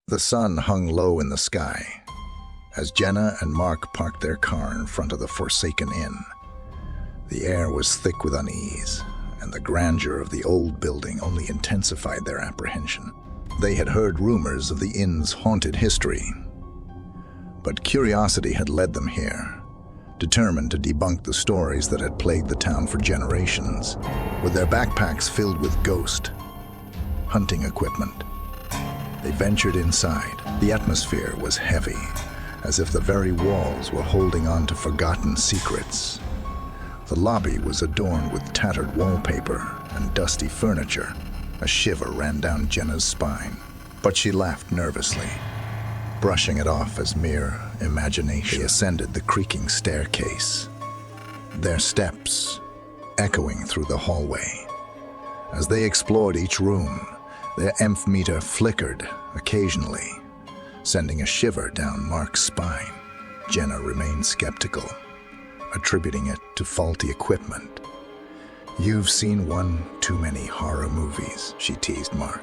The sun hung low in the sky as Jenna and Mark parked their car in front of the forsaken inn. The air was thick with unease, and the grandeur of the old building only intensified their apprehension. They had heard rumors of the inn's haunted history, but curiosity had led them here, determined to debunk the stories that had plagued the town for generations. With their backpacks filled with ghost hunting equipment, they ventured inside. The atmosphere was heavy, as if the very walls were holding on to forgotten secrets. The lobby was adorned with tattered wallpaper and dusty furniture. A shiver ran down Jenna's spine, but she laughed nervously, brushing it off as mere imagination. They ascended the creaking staircase, their steps echoing through the hallway. As they explored each room, their EMF meter flickered occasionally, sending a shiver down Mark's spine. Jenna remained skeptical, attributing it to faulty equipment. "You've seen one too many horror movies," she teased Mark.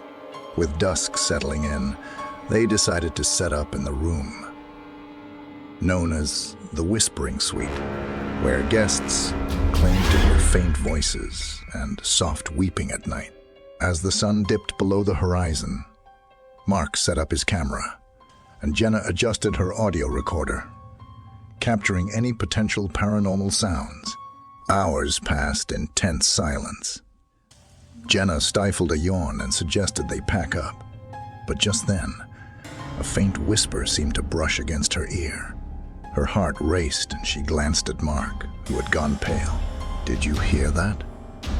With dusk settling in, they decided to set up in the room known as the Whispering Suite, where guests claimed to hear faint voices and soft weeping at night. As the sun dipped below the horizon, Mark set up his camera, and Jenna adjusted her audio recorder, capturing any potential paranormal sounds. Hours passed in tense silence. Jenna stifled a yawn and suggested they pack up, but just then, a faint whisper seemed to brush against her ear. Her heart raced and she glanced at Mark, who had gone pale. "Did you hear that?"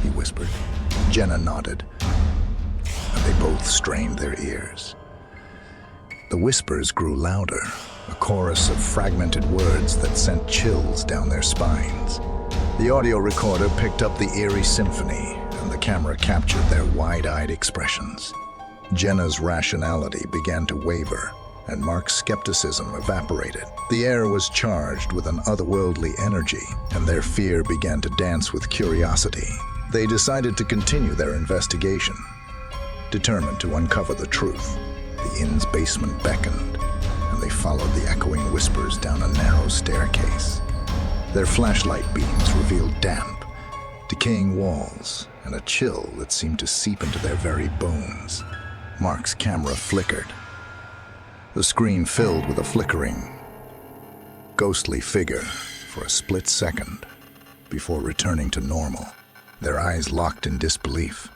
he whispered. Jenna nodded, and they both strained their ears. The whispers grew louder, a chorus of fragmented words that sent chills down their spines. The audio recorder picked up the eerie symphony, and the camera captured their wide-eyed expressions. Jenna's rationality began to waver, and Mark's skepticism evaporated. The air was charged with an otherworldly energy, and their fear began to dance with curiosity. They decided to continue their investigation, determined to uncover the truth. The inn's basement beckoned, and they followed the echoing whispers down a narrow staircase. Their flashlight beams revealed damp, decaying walls, and a chill that seemed to seep into their very bones. Mark's camera flickered, the screen filled with a flickering, ghostly figure for a split second before returning to normal. Their eyes locked in disbelief.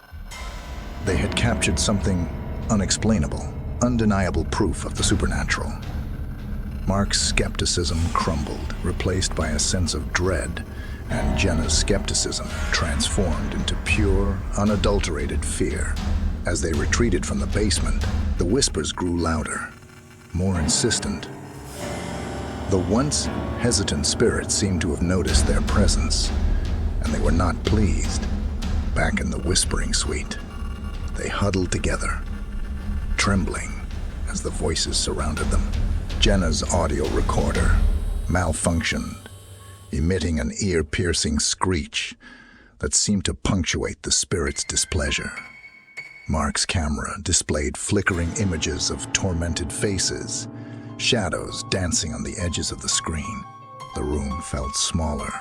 They had captured something unexplainable, undeniable proof of the supernatural. Mark's skepticism crumbled, replaced by a sense of dread, and Jenna's skepticism transformed into pure, unadulterated fear. As they retreated from the basement, the whispers grew louder, more insistent. The once hesitant spirits seemed to have noticed their presence, and they were not pleased. Back in the Whispering Suite, they huddled together, trembling as the voices surrounded them. Jenna's audio recorder malfunctioned, emitting an ear-piercing screech that seemed to punctuate the spirit's displeasure. Mark's camera displayed flickering images of tormented faces, shadows dancing on the edges of the screen. The room felt smaller,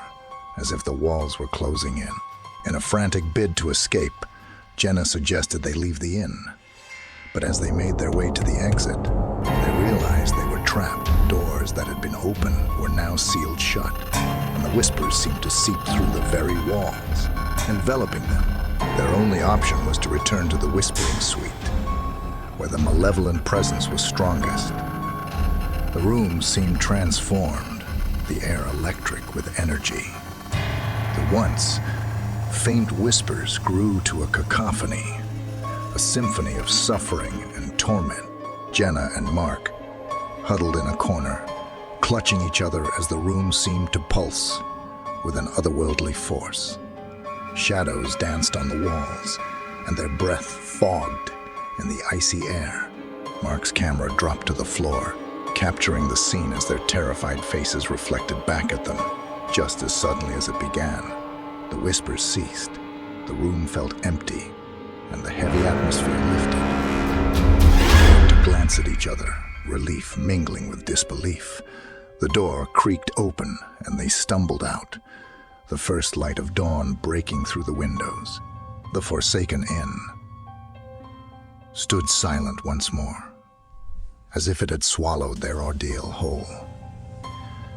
as if the walls were closing in. In a frantic bid to escape, Jenna suggested they leave the inn. But as they made their way to the exit, they realized they were trapped. Doors that had been open were now sealed shut, and the whispers seemed to seep through the very walls, enveloping them. Their only option was to return to the Whispering Suite, where the malevolent presence was strongest. The room seemed transformed, the air electric with energy. The once faint whispers grew to a cacophony, a symphony of suffering and torment. Jenna and Mark huddled in a corner, clutching each other as the room seemed to pulse with an otherworldly force. Shadows danced on the walls, and their breath fogged in the icy air. Mark's camera dropped to the floor, capturing the scene as their terrified faces reflected back at them. Just as suddenly as it began, the whispers ceased. The room felt empty, and the heavy atmosphere lifted. They looked glance at each other, relief mingling with disbelief. The door creaked open, and they stumbled out, the first light of dawn breaking through the windows. The forsaken inn stood silent once more, as if it had swallowed their ordeal whole.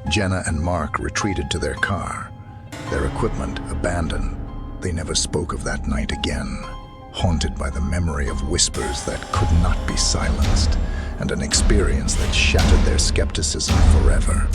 Jenna and Mark retreated to their car, their equipment abandoned. They never spoke of that night again, haunted by the memory of whispers that could not be silenced, and an experience that shattered their skepticism forever.